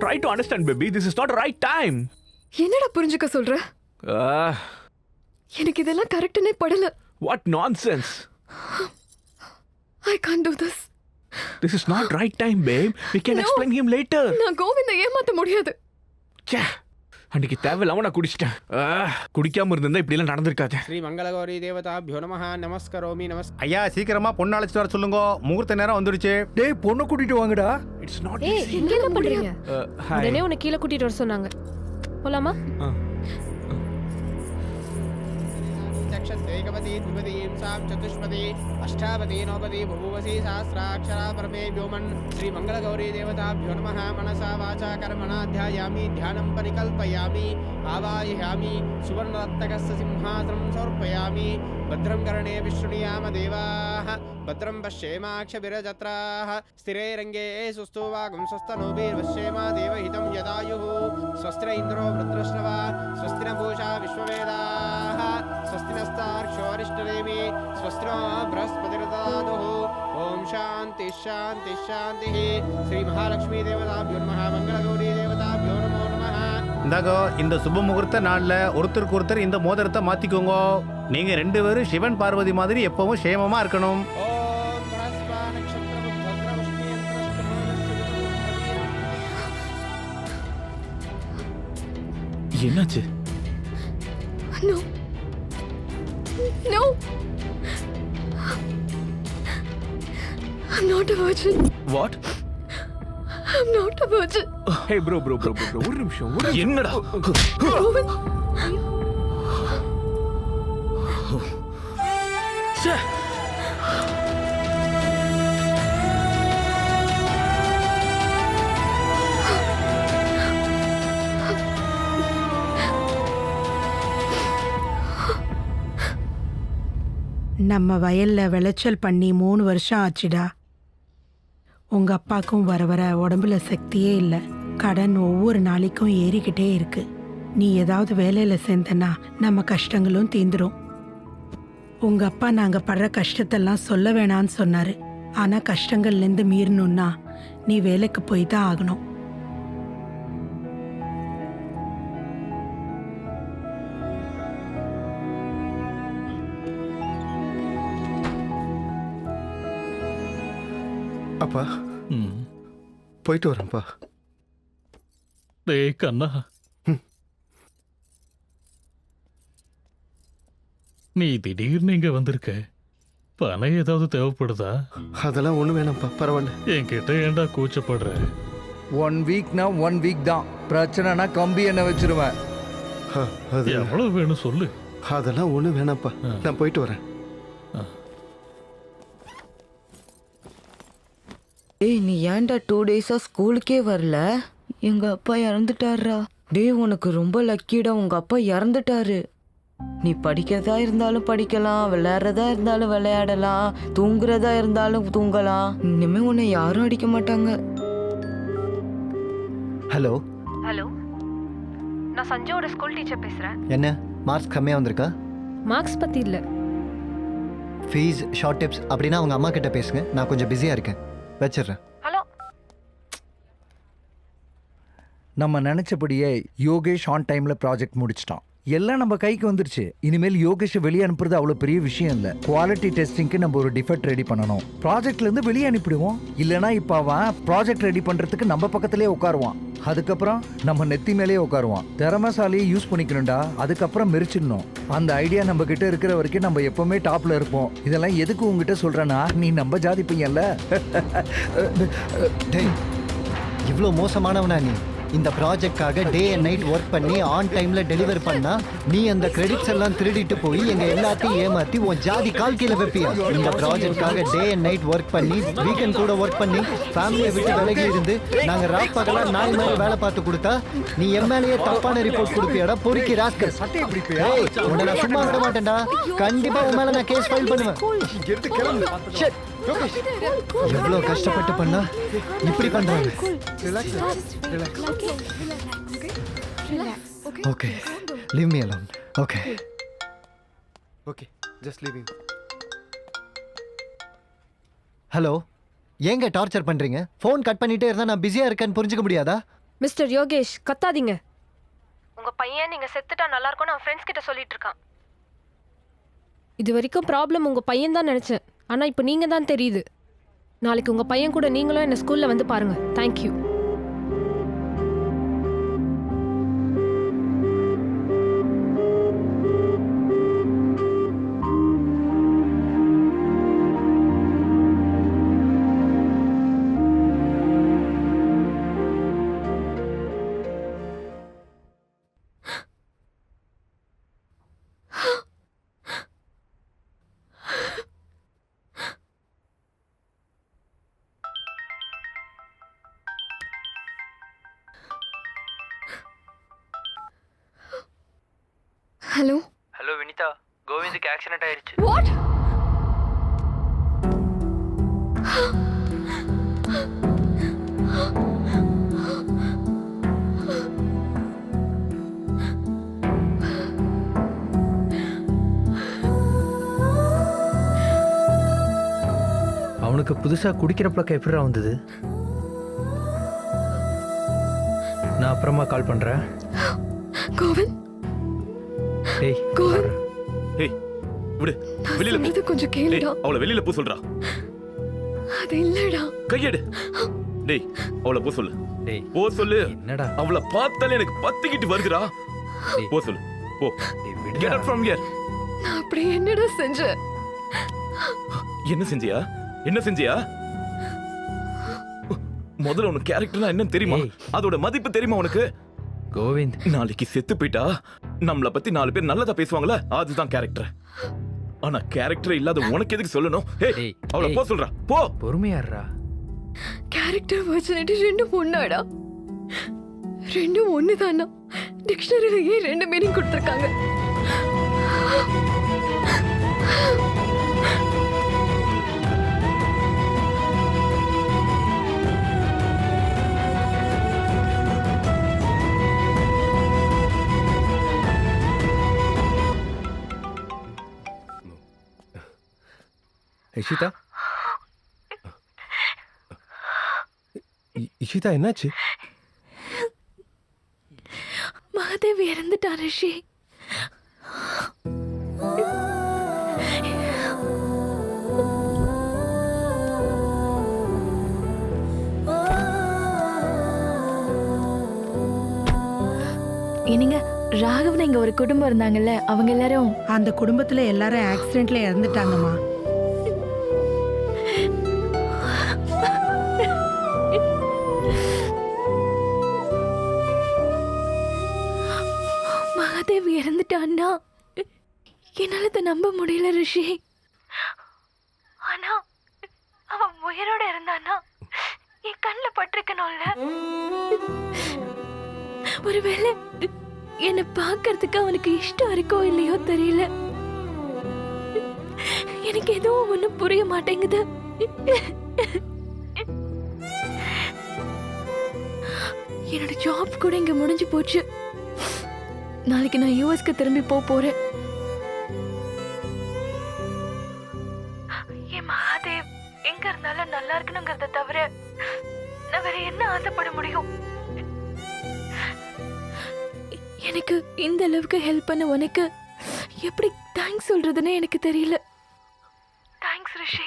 Try to understand, baby. This is not the right time. என்னடா புரிஞ்சுக்க சொல்ற? எனக்கு இதெல்லாம் கரெக்ட்னே படல. What nonsense. I can't do this. This is not right time, babe. We can explain him later. நான் கோவிந்த ஏமாத்த முடியாது. ச்சே. அன்னைக்கு தேவையில்லாம நான் குடிச்சிட்டேன். குடிக்காம இருந்தா இப்படி எல்லாம் நடந்திருக்காது. ஸ்ரீ மங்களகௌரி தேவதாபியோ நமஹ நமஸ்கரோமி ஐயா சீக்கிரமா பொண்ணு அழைச்சிட்டு வர சொல்லுங்க, முகூர்த்த நேரம் வந்துடுச்சு. டேய் பொண்ணு கூட்டிட்டு வாங்கடா. It's not ஏய் easy. இங்க என்ன பண்றீங்க? Hi. உடனே உன்னை கீழே கூட்டிட்டு வர சொன்னாங்க. போலாமா? चक्षत्रेकपति द्विपदीं सां चतुष्पदी अष्टापदी नवपदी बहुवसी सहस्राक्षरा परमे व्योमन् श्रीमङ्गलगौरी देवताभ्यो नमः मनसा वाचा कर्मणा ध्यायामि ध्यानं परिकल्पयामि आवाहयामि सुवर्णरत्नकस्य सिंहासनं समर्पयामि भद्रं कर्णे विशृणुयाम देवाः भद्रं पश्येमाक्षभिरजत्राः स्थिरे रङ्गे सुस्तुवागं स्वस्तनोभिर्वश्येम देवहितं यदायुः स्वस्तिर इन्द्रो वृत्रश्रवा स्वस्ति न पूषा विश्ववेदाः स्वस्ति नस्तार्क्ष्योरिष्टनेमि स्वस्ति नो बृहस्पतिर्दधातुः ॐ शान्ति शान्ति शान्तिः श्रीमहालक्ष्मी देवताभ्यो नमः मङ्गलगौरी देवताभ्यो नमो नमः. இந்தாங்க இந்த சுப முகூர்த்த நாள்ல ஒருத்தருக்கு ஒருத்தர் இந்த மோதிரத்தை மாத்திக்கோங்க. நீங்க ரெண்டு பேரும் சிவன் பார்வதி மாதிரி எப்பவும் சேமமா இருக்கணும். என்னாச்சு? No. No. I'm not a virgin. What? I'm not a virgin. Hey bro. ஒரு நிமிஷம். என்னடா? கோவிந்த். ச்சே. நம்ம வயல்ல விளைச்சல் பண்ணி 3 வருஷம் ஆச்சுடா. உங்க அப்பாக்கும் வர வர உடம்புல சக்தியே இல்லை. கடன் ஒவ்வொரு நாளைக்கும் ஏறிக்கிட்டே இருக்கு. நீ ஏதாவது வேலையில சேர்ந்தனா நம்ம கஷ்டங்களும் தீந்துரும். உங்க அப்பா நாங்க படுற கஷ்டத்தெல்லாம் சொல்ல வேணான்னு சொன்னாரு. ஆனா கஷ்டங்கள்லேருந்து மீறணும்னா நீ வேலைக்கு போய் தான் ஆகணும். அப்பா போயிட்டு வரேன்ப்பா. டேய் கண்ணா, நீ திடீர்னு இங்க வந்திருக்க. பணம் ஏதாவது தேவைப்படுதா? அதெல்லாம் ஒண்ணு வேணாம்ப்பா, பரவாயில்ல. என்கிட்ட ஏன்டா கூச்சப்படுற? 1 வீக்னா 1 வீக் தான். பிரச்சனைனா கம்பி என்ன வச்சிருவேன். எவ்வளவு வேணும் சொல்லு. அதெல்லாம் ஒண்ணு வேணாம்ப்பா, நான் போயிட்டு வரேன். டேய் நீ ஏன்டா 2 டேஸா ஸ்கூலுக்கே வரல? எங்க அப்பா இறந்துட்டாரா. டேய் உனக்கு ரொம்ப லக்கிடா, உங்க அப்பா இறந்துட்டாரு. நீ படிக்கிறதா இருந்தாலும் படிக்கலாம், விளையாடுறதா இருந்தாலும் விளையாடலாம், தூங்குறதா இருந்தாலும் தூங்கலாம். இனிமே உன்னை யாரும் அடிக்க மாட்டாங்க. ஹலோ ஹலோ, நான் சஞ்சயோட ஸ்கூல் டீச்சர் பேசுறேன். என்ன மார்க்ஸ் கம்மியாக வந்திருக்கா? மார்க்ஸ் பத்தி இல்ல, ஃபீஸ் ஷார்ட் டிப்ஸ் அப்படின்னா அவங்க அம்மா கிட்ட பேசுங்க. நான் கொஞ்சம் பிஸியாக இருக்கேன், வச்சிடுறேன். ஹலோ. நம்ம நினைச்சபடியே யோகேஷ் ஆன் டைம்ல ப்ராஜெக்ட் முடிச்சிட்டான். எல்லாம் நம்ம கைக்கு வந்துருச்சு. இனிமேல் யோகேஷை வெளியே அனுப்புறது அவ்வளவு பெரிய விஷயம் இல்ல. குவாலிட்டி டெஸ்டிங்க்கு நம்ம ஒரு டிஃபெக்ட் ரெடி பண்ணணும். ப்ராஜெக்ட்ல இருந்து வெளியே அனுப்பிடுவோம். இல்லனா இப்ப அவன் ப்ராஜெக்ட் ரெடி பண்றதுக்கு நம்ம பக்கத்திலே உட்காருவான். அதுக்கப்புறம் நம்ம நெத்தி மேலேயே உட்காருவான். திறமைசாலியை யூஸ் பண்ணிக்கணும்டா, அதுக்கப்புறம் மெரிச்சிடணும். அந்த ஐடியா நம்ம கிட்ட இருக்கிற வரைக்கும் நம்ம எப்பவுமே டாப்ல இருப்போம். இதெல்லாம் எதுக்கு உங்ககிட்ட சொல்றேன்னா, நீ நம்ம ஜாதி பையன்ல. டேய், இவ்வளோ மோசமானவனா நீ? இந்த ப்ராஜெக்ட்காக டே அண்ட் நைட் ஒர்க் பண்ணி ஆன் டைம்ல டெலிவர் பண்ணா நீ அந்த கிரெடிட்ஸ் எல்லாம் திருடிட்டு போய் எங்க எல்லாத்தையும் ஏமாத்தி உன் ஜாதி கால் கீழே வைப்பியா? இந்த ப்ராஜெக்ட்காக டே அண்ட் நைட் ஒர்க் பண்ணி வீக்கெண்ட் கூட ஒர்க் பண்ணி ஃபேமிலியை விட்டு விலகி இருந்து நாங்க ராப் பகலா 4 மணி வேலை பார்த்து கொடுத்தா நீ எம்எல்ஏ தப்பான ரிப்போர்ட் கொடுப்பியாடா? பொறுக்கி ராஸ்கல். உன்னை நான் சும்மா விட மாட்டேன்டா. கண்டிப்பா உன் மேல நான் கேஸ் ஃபைல் பண்ணுவேன். எவ்வளவு கஷ்டப்பட்டு பண்ணா இப்படி பண்றாங்க. Okay, leave me alone. Okay okay, just leaving. Hello, ஏங்க டார்ச்சர் பண்றீங்க? ஃபோன் கட் பண்ணிட்டே இருந்தா நான் பிஸியா இருக்கேன்னு புரிஞ்சுக்க முடியாதா? மிஸ்டர் யோகேஷ் கத்தாதீங்க. உங்க பையன் நீங்க செத்துட்டா நல்லா இருக்கும்னு அவன் ஃப்ரெண்ட்ஸ் கிட்ட சொல்லிட்டு இருக்கான். இது வரைக்கும் ப்ராப்ளம் உங்க பையன் தான் நினைச்சேன். ஆனா இப்போ நீங்க தான் தெரியுது. நாளைக்கு உங்க பையன் கூட நீங்களும் என்ன ஸ்கூல்ல வந்து பாருங்க. தேங்க்யூ. ஹலோ. ஹலோ வினிதா, கோவிந்துக்கு ஆக்சிடென்ட் ஆயிருச்சு. வாட்? அவனுக்கு புதுசா குடிக்கிற பழக்கம் எப்படிடா வந்தது? நான் அப்புறமா கால் பண்றேன். கோவிந்த். டேய் கோவிந்த். ஏய் விடு, நான் வெளியில போ. சொல்றது கொஞ்சம் கேளுடா. அவளை வெளியில போ சொல்றா. அது இல்லடா. கையெடு. டேய் அவளை போ சொல்லு. டேய் போ சொல்லு. என்னடா? அவளை பார்த்தாலே எனக்கு பத்திக்கிட்டு வருதுடா. டேய். போ சொல்லு. போ. டேய் Get விடுடா. out from here. நான் அப்படி என்னடா செஞ்சேன்? என்ன செஞ்சியா? என்ன செஞ்சியா? முதல்ல உனக்கு கேரக்டர்னா என்னன்னு தெரியுமா? ஏய். அதோட மதிப்பு தெரியுமா உனக்கு? கோவிந்த், நாளைக்கு செத்து போயிட்டா நம்மள பத்தி 4 பேர் நல்லதா பேசுவாங்களா? அதுதான் கேரக்டர். ஆனா கேரக்டர் இல்லாத உனக்கு எதுக்கு சொல்லணும்? ஏய் டேய், அவளை டேய். போ சொல்றா. போ. பொறுமையாடுறா. கேரக்டர் பர்சனாலிட்டி ரெண்டும் ஒன்னாடா? ரெண்டும் ஒண்ணுதானா? டிக்ஷனரியிலேயே 2 மீனிங் கொடுத்துருக்காங்க. இஷிதா, இஷிதா என்னாச்சு? மகாதேவ் இறந்துட்டார் ரிஷி. என்னங்க, ராகவன் இங்க ஒரு குடும்பம் இருந்தாங்கல்ல, அவங்க எல்லாரும் அந்த குடும்பத்துல எல்லாரும் ஆக்சிடென்ட்ல இறந்துட்டாங்கம்மா. மகாதேவ் இறந்துட்டான்னா என்னால இதை நம்ப முடியல ரிஷி. ஆனா அவன் உயிரோட இருந்தான்னா என் கண்ணில் பட்டிருக்கணும்ல. ஒருவேளை என்னை பார்க்கறதுக்கு அவனுக்கு இஷ்டம் இருக்கோ இல்லையோ தெரியல. எனக்கு எதுவும் ஒன்றும் புரிய மாட்டேங்குது. என்னோட ஜாப் கூட இங்க முடிஞ்சு போச்சு. நாளைக்கு நான் யூஎஸ்க்கு திரும்பி போறேன். என் மகாதேவ் எங்க இருந்தாலும் நல்லா இருக்கணுங்கிறத தவிர நான் வேற என்ன ஆசைப்பட முடியும்? எனக்கு இந்த அளவுக்கு ஹெல்ப் பண்ண உனக்கு எப்படி தேங்க்ஸ் சொல்றதுன்னு எனக்கு தெரியல. தேங்க்ஸ் ரிஷி.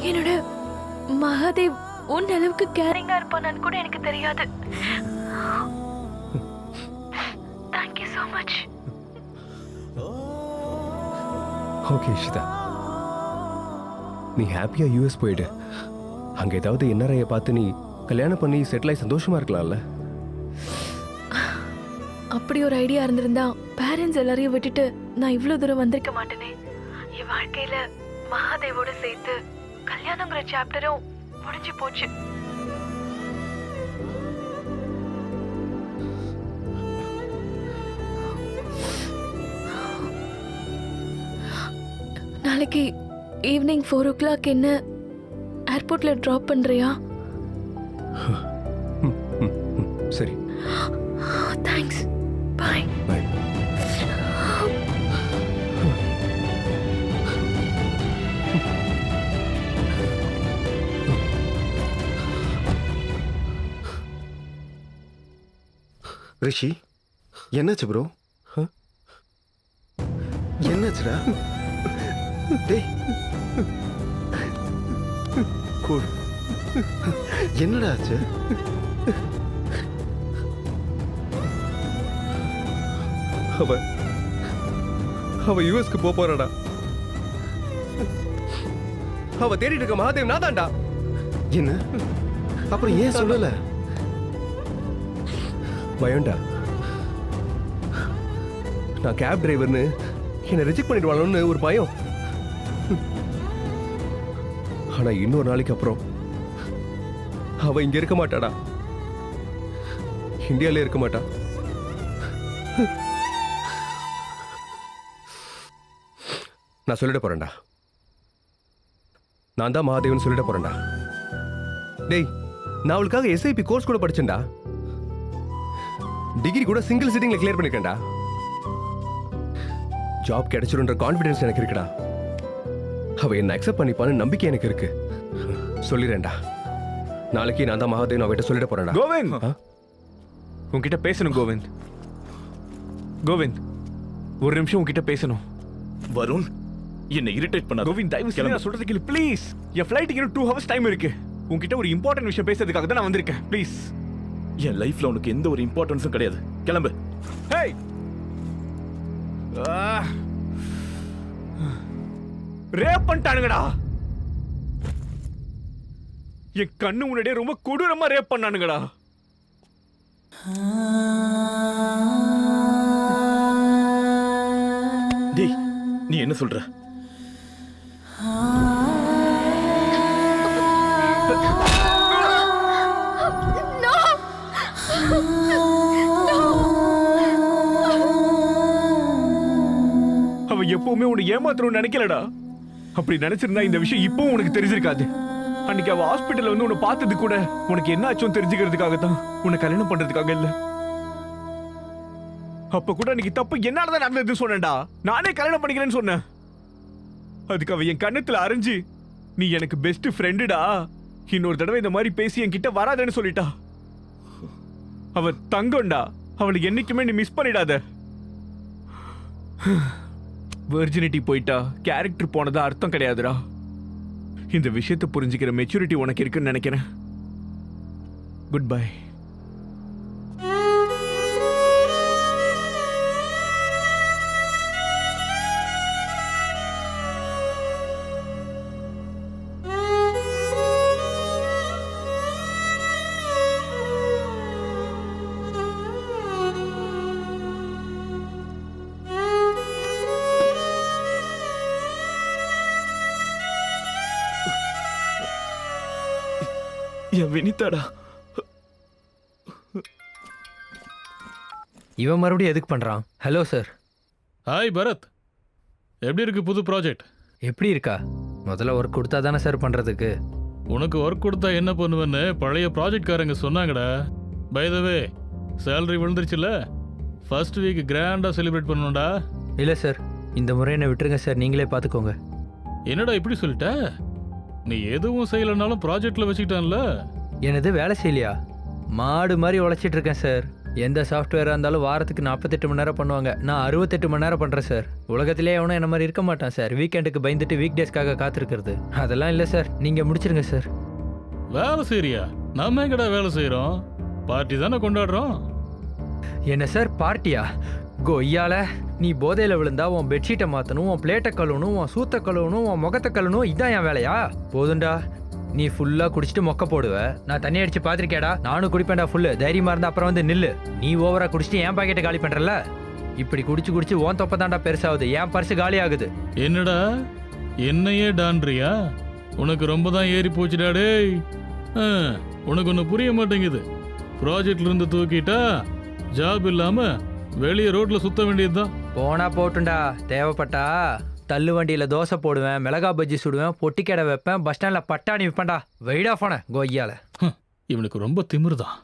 என்னோட மகாதேவ் உன் அளவுக்கு கேரிங்கா இருப்பான்னு கூட எனக்கு தெரியாது. Thank you so much. Okay Ishita, நீ ஹாப்பியா யூஎஸ் போயிடு. அங்க ஏதாவது என்ஆர்ஐயை பார்த்து நீ கல்யாணம் பண்ணி செட்டில் ஆகி சந்தோஷமா இருக்கலாம்ல. அப்படி ஒரு ஐடியா இருந்திருந்தா பேரண்ட்ஸ் எல்லாரையும் விட்டுட்டு நான் இவ்வளவு தூரம் வந்திருக்க மாட்டேனே. என் வாழ்க்கையில மகாதேவோட சேர்த்து கல்யாணங்கிற சாப்டரும் முடிஞ்சு போச்சு. நாளைக்கு ஈவினிங் 4 o'clock என்ன ஏர்போர்ட்ல ட்ராப் பண்றியா? சரி. தேங்க்ஸ். பாய். பாய். ரிஷி என்னாச்சு ப்ரோ? என்னாச்சுடா? டேய் கூல். என்னடா ஆச்சு? அவ யுஎஸ்க்கு போறாடா. அவ தேடிட்டு இருக்க மகாதேவ் நான் தான்டா. என்ன? அப்புறம் ஏன் சொல்லல? பயம்டா. நான் கேப் டிரைவர்னு என்னை ரிஜெக்ட் பண்ணிடுவானோன்னு ஒரு பயம். ஆனா இன்னொரு நாளைக்கு அப்புறம் அவ இங்க இருக்க மாட்டாடா. இந்தியாலே இருக்க மாட்டா. நான் சொல்லிட போறேன்டா. நான் தான் மகாதேவன் சொல்லிட போறேன்டா. டேய், நான் அவளுக்காக எஸ்ஐபி கோர்ஸ் கூட படிச்சேன்டா. டிகிரி கூட சிங்கிள் சிட்டிங்ல கிளியர் பண்ணிருக்கேன்டா. ஜாப் கிடைச்சிருன்ற கான்ஃபிடன்ஸ் எனக்கு இருக்குடா. அவ என்ன அக்செப்ட் பண்ணிப்பான்னு நம்பிக்கை எனக்கு இருக்கு. சொல்லிடுறேன்டா. நாளைக்கு நான் தான் மகாதேவன் அவகிட்ட சொல்லிட போறேன்டா. கோவிந்த், உன்கிட்ட பேசணும் கோவிந்த். கோவிந்த், ஒரு நிமிஷம் உன்கிட்ட பேசணும். வருண், என்ன இரிட்டேட் பண்ணாத. கோவிந்த், தயவு செய்து நான் சொல்றது கேளு ப்ளீஸ். என் ஃப்ளைட்டுக்கு இன்னும் 2 hours டைம் இருக்கு. உன்கிட்ட ஒரு இம்பார்ட்டன்ட் விஷயம் பேசுறதுக்காக தான் நான் வந்திருக்கேன். ப்ளீஸ். என் லைஃப்ல உனக்கு எந்த ஒரு இம்பார்ட்டன்ஸும் கிடையாது. கிளம்பு. Hey, rape பண்ணிட்டானுங்கடா. என் கண்ணு முன்னாடியே ரொம்ப கொடூரமா ரேப் பண்ணானுங்கடா. டேய், நீ என்ன சொல்ற? அவ எப்பவுமே உன்னை ஏமாத்தணும்னு நினைக்கலடா. அப்படி நினைச்சிருந்தா இந்த விஷயம் இப்பவும் உனக்கு தெரிஞ்சிருக்காது. அன்னைக்கு அவ ஹாஸ்பிட்டல்ல வந்து உன்னை பார்த்தது கூட உனக்கு என்ன ஆச்சும் தெரிஞ்சுக்கிறதுக்காக தான், உன்னை கல்யாணம் பண்றதுக்காக இல்ல. அப்ப கூட அன்னைக்கு தப்பு என்னாலதான் நடந்தது சொன்னேன்டா. நானே கல்யாணம் பண்ணிக்கிறேன்னு சொன்னேன். அதுக்கு அவ என் கண்ணத்துல அரைஞ்சு, நீ எனக்கு பெஸ்ட் ஃப்ரெண்டுடா, இன்னொரு தடவை இந்த மாதிரி பேசி என்கிட்ட வராதேன்னு சொல்லிட்டா. அவ தங்கம்டா, அவளை என்னைக்குமே நீ மிஸ் பண்ணிடாத. வெர்ஜினிட்டி போயிட்டா கேரக்டர் போனதா அர்த்தம் கிடையாதுடா. இந்த விஷயத்தை புரிஞ்சுக்கிற மெச்சூரிட்டி உனக்கு இருக்குன்னு நினைக்கிறேன். Good bye. என் வினிதாடா. இவன் மறுபடியும் எதுக்கு பண்றான்? Hello sir. ஹாய் பரத், எப்படி இருக்கு புது ப்ராஜெக்ட்? எப்படி இருக்கா? முதல்ல ஒர்க் கொடுத்தா தானே சார் பண்றதுக்கு. உனக்கு ஒர்க் கொடுத்தா என்ன பண்ணுவேன்னு பழைய ப்ராஜெக்ட்காரங்க சொன்னாங்கடா. பை த வே, சேலரி விழுந்துருச்சுல்ல, ஃபர்ஸ்ட் வீக் கிராண்டா செலிப்ரேட் பண்ணணும்டா. இல்லை சார், இந்த முறை என்ன விட்டுருங்க சார், நீங்களே பார்த்துக்கோங்க. என்னடா இப்படி சொல்லிட்ட? நீ எதுவும் செய்யலைனாலும் ப்ராஜெக்ட்ல வச்சுக்கிட்டான்ல. எனது வேலை செய்யலையா? மாடு மாதிரி உழைச்சிட்டு இருக்கேன் சார். எந்த சாஃப்ட்வேராக இருந்தாலும் வாரத்துக்கு 48 மணி நேரம் பண்ணுவாங்க. நான் 68 மணி நேரம் பண்ணுறேன் சார். உலகத்திலே எவனும் என்ன மாதிரி இருக்க மாட்டான் சார். வீக்கெண்டுக்கு பயந்துட்டு வீக் டேஸ்க்காக காத்திருக்கிறது அதெல்லாம் இல்லை சார். நீங்கள் முடிச்சிருங்க சார். வேலை செய்யறியா? நம்ம எங்கடா வேலை செய்கிறோம்? பார்ட்டி தானே கொண்டாடுறோம். என்ன சார் பார்ட்டியா? கொய்யால, நீ போதையில் விழுந்தா உன் பெட்ஷீட்டை மாற்றணும், உன் பிளேட்டை கழுவணும், உன் சூத்தை கழுவணும், உன் முகத்தை கழுவணும். இதான் என் வேலையா? போதுண்டா. நீ ஃபுல்லாக குடிச்சிட்டு மொக்க போடுவ. நான் தண்ணி அடிச்சு பார்த்துருக்கேடா. நானும் குடிப்பேன்டா ஃபுல்லு. தைரியமாக இருந்தால் அப்புறம் வந்து நில்லு. நீ ஓவராக குடிச்சிட்டு என் பாக்கெட்டை காலி பண்ணுறல. இப்படி குடிச்சு குடிச்சு ஓன் தொப்பை தாண்டா பெருசாகுது. என் பர்ஸு காலி ஆகுது. என்னடா என்னையே டான்றியா? உனக்கு ரொம்ப தான் ஏறி போச்சுடா டேய். உனக்கு ஒன்று புரிய மாட்டேங்குது. ப்ராஜெக்ட்ல இருந்து தூக்கிட்டா ஜாப் இல்லாம வெளியே ரோட்ல சுத்த வேண்டியதுதான். போனா போட்டுண்டா. தேவைப்பட்டா தள்ளு வண்டியில் தோசை போடுவேன், மிளகா பஜ்ஜி சுடுவேன், பொட்டி கடை வைப்பேன், பஸ் ஸ்டாண்டில் பட்டாணி விற்பேன்டா. வெயிடா போன கோய்யால. இவனுக்கு ரொம்ப திமிருதான்.